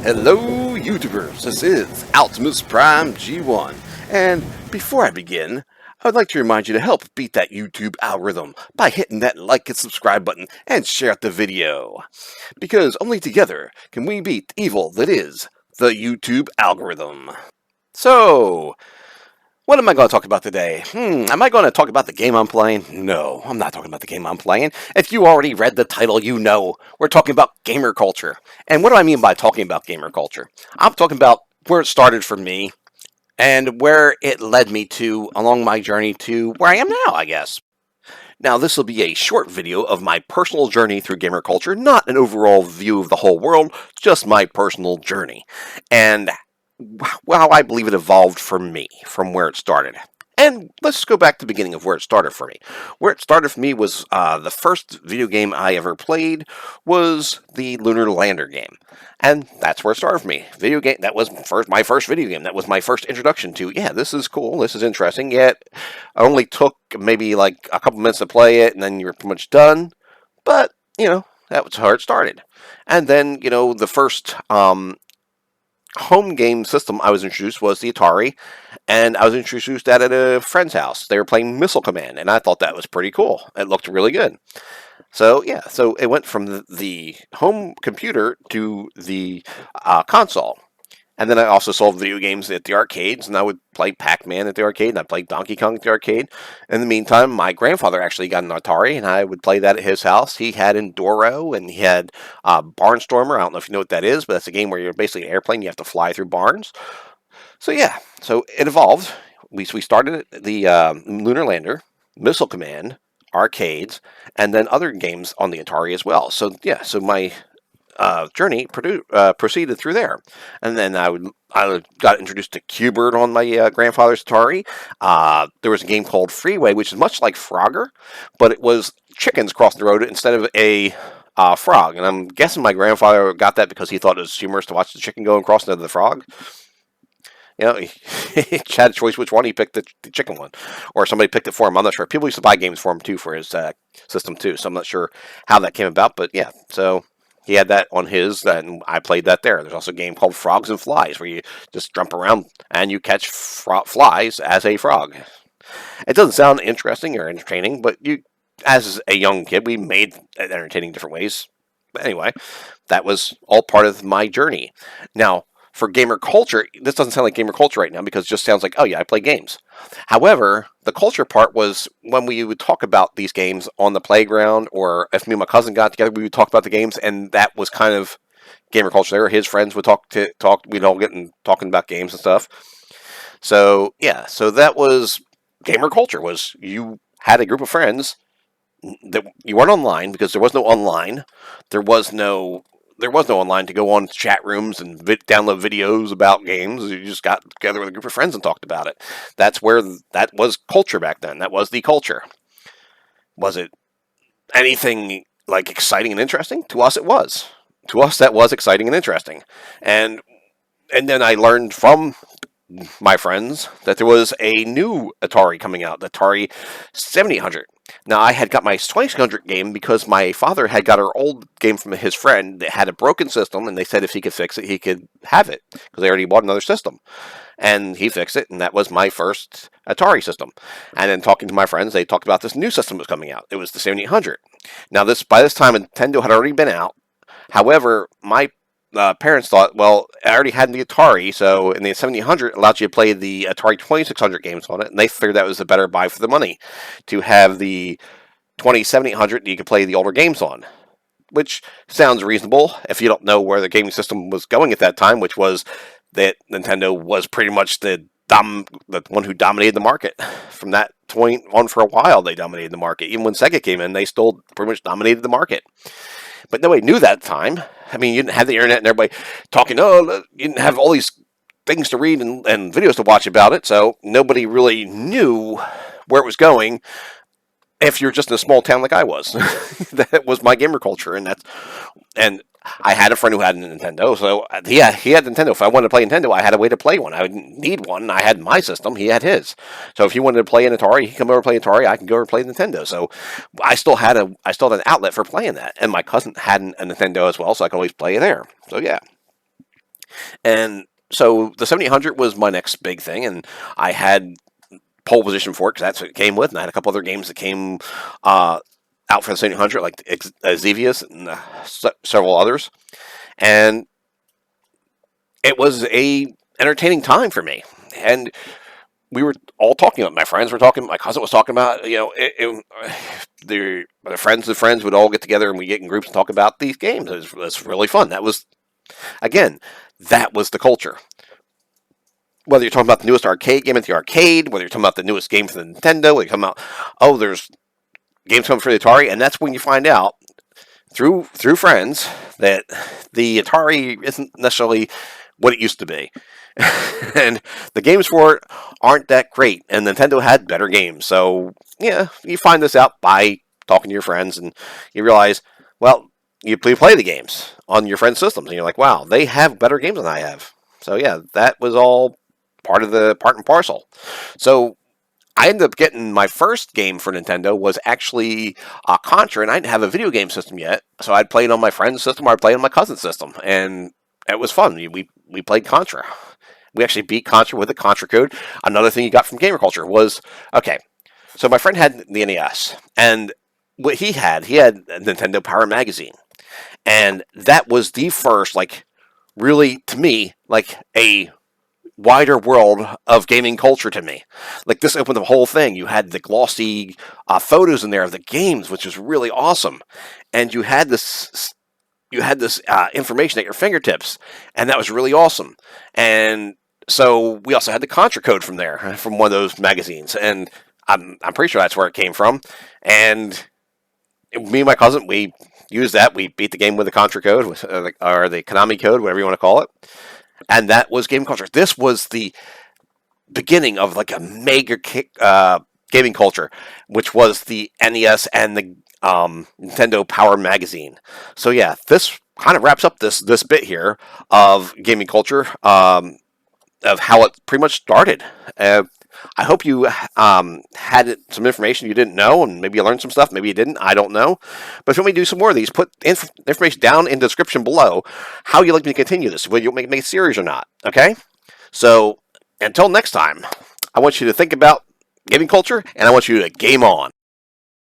Hello, YouTubers. This is Optimus Prime G1. And before I begin, I would like to remind you to help beat that YouTube algorithm by hitting that like and subscribe button and share out the video. Because only together can we beat the evil that is the YouTube algorithm. So, what am I going to talk about today? Am I going to talk about the game I'm playing? No, I'm not talking about the game I'm playing. If you already read the title, you know we're talking about gamer culture. And what do I mean by talking about gamer culture? I'm talking about where it started for me and where it led me to along my journey to where I am now, I guess. Now, this will be a short video of my personal journey through gamer culture, not an overall view of the whole world, just my personal journey. And well, I believe it evolved for me from where it started. And let's go back to the beginning of where it started for me. Where it started for me was the first video game I ever played was the Lunar Lander game. And that's where it started for me. Video game, that was my first video game. That was my first introduction to, yeah, this is cool, this is interesting. Yet, it only took maybe like a couple minutes to play it, and then you were pretty much done. But, that was how it started. And then, the first home game system I was introduced was the Atari, and I was introduced at a friend's house. They were playing Missile Command, and I thought that was pretty cool. It looked really good. So yeah, so it went from the home computer to the console. And then I also sold video games at the arcades, and I would play Pac-Man at the arcade, and I played Donkey Kong at the arcade. In the meantime, my grandfather actually got an Atari, and I would play that at his house. He had Enduro, and he had Barnstormer. I don't know if you know what that is, but that's a game where you're basically an airplane. You have to fly through barns. So yeah, so it evolved. We started at the Lunar Lander, Missile Command, arcades, and then other games on the Atari as well. So yeah, so my journey proceeded through there, and then I got introduced to Q-Bert on my grandfather's Atari. There was a game called Freeway, which is much like Frogger, but it was chickens crossing the road instead of a frog. And I'm guessing my grandfather got that because he thought it was humorous to watch the chicken go and cross into the frog. He had a choice which one. He picked the chicken one, or somebody picked it for him. I'm not sure. People used to buy games for him too for his system too, so I'm not sure how that came about. But yeah, so he had that on his, and I played that there. There's also a game called Frogs and Flies, where you just jump around and you catch flies as a frog. It doesn't sound interesting or entertaining, but as a young kid, we made it entertaining different ways. But anyway, that was all part of my journey. Now, for gamer culture, this doesn't sound like gamer culture right now because it just sounds like, oh yeah, I play games. However, the culture part was when we would talk about these games on the playground, or if me and my cousin got together, we would talk about the games, and that was kind of gamer culture there. His friends would talk, we'd all get talking about games and stuff. So yeah, so that was gamer culture, was you had a group of friends that you weren't online because there was no online. There was no online to go on chat rooms and download videos about games. You just got together with a group of friends and talked about it. That was culture back then. That was the culture. Was it anything like exciting and interesting? To us, it was. To us, that was exciting and interesting. And then I learned from my friends that there was a new Atari coming out, the Atari 7800. Now, I had got my 2600 game because my father had got our old game from his friend that had a broken system, and they said if he could fix it, he could have it, because they already bought another system. And he fixed it, and that was my first Atari system. And then talking to my friends, they talked about this new system that was coming out. It was the 7800. Now, by this time, Nintendo had already been out. However, my parents thought, well, I already had the Atari, so in the 7800 allowed you to play the Atari 2600 games on it, and they figured that was a better buy for the money to have the 7800 you could play the older games on, which sounds reasonable if you don't know where the gaming system was going at that time, which was that Nintendo was pretty much the one who dominated the market. From that point on, for a while, they dominated the market. Even when Sega came in, they still pretty much dominated the market. But nobody knew that at the time. I mean, you didn't have the internet and everybody talking, you didn't have all these things to read and videos to watch about it, so nobody really knew where it was going if you're just in a small town like I was. That was my gamer culture, and I had a friend who had a Nintendo, so he had Nintendo. If I wanted to play Nintendo, I had a way to play one. I didn't need one. I had my system. He had his. So if he wanted to play an Atari, he'd come over and play Atari. I can go over and play Nintendo. So I still had an outlet for playing that. And my cousin had a Nintendo as well, so I could always play there. So yeah. And so the 7800 was my next big thing, and I had pole position for it because that's what it came with. And I had a couple other games that came uh, out for the 7800, like Xevious and several others. And it was a entertaining time for me. And we were all talking about. My friends were talking. My cousin was talking about. The friends of friends would all get together and we get in groups and talk about these games. It was really fun. That was again, that was the culture. Whether you're talking about the newest arcade game at the arcade, whether you're talking about the newest game for the Nintendo, whether you're talking about there's games coming for the Atari, and that's when you find out through friends that the Atari isn't necessarily what it used to be. And the games for it aren't that great, and Nintendo had better games. So, yeah, you find this out by talking to your friends, and you realize, well, you play the games on your friends' systems, and you're like, wow, they have better games than I have. So, yeah, that was all part and parcel. So, I ended up getting my first game for Nintendo was actually Contra, and I didn't have a video game system yet, so I'd play it on my friend's system or I'd play it on my cousin's system, and it was fun. We played Contra. We actually beat Contra with a Contra code. Another thing you got from Gamer Culture was okay. So my friend had the NES, and what he had a Nintendo Power Magazine, and that was the first, like, really to me, like a wider world of gaming culture to me. Like this opened the whole thing. You had the glossy photos in there of the games, which was really awesome, and you had this information at your fingertips, and that was really awesome. And so we also had the Contra code from there, from one of those magazines, and I'm pretty sure that's where it came from. And me and my cousin, we used that. We beat the game with the Contra code, or the Konami code, whatever you want to call it. And that was game culture. This was the beginning of like a mega gaming culture, which was the NES and the Nintendo Power Magazine. So yeah, this kind of wraps up this bit here of gaming culture, of how it pretty much started. I hope you had some information you didn't know, and maybe you learned some stuff. Maybe you didn't. I don't know. But if you want me to do some more of these, put information down in the description below how you'd like me to continue this, whether you'll make a series or not. Okay? So until next time, I want you to think about gaming culture, and I want you to game on.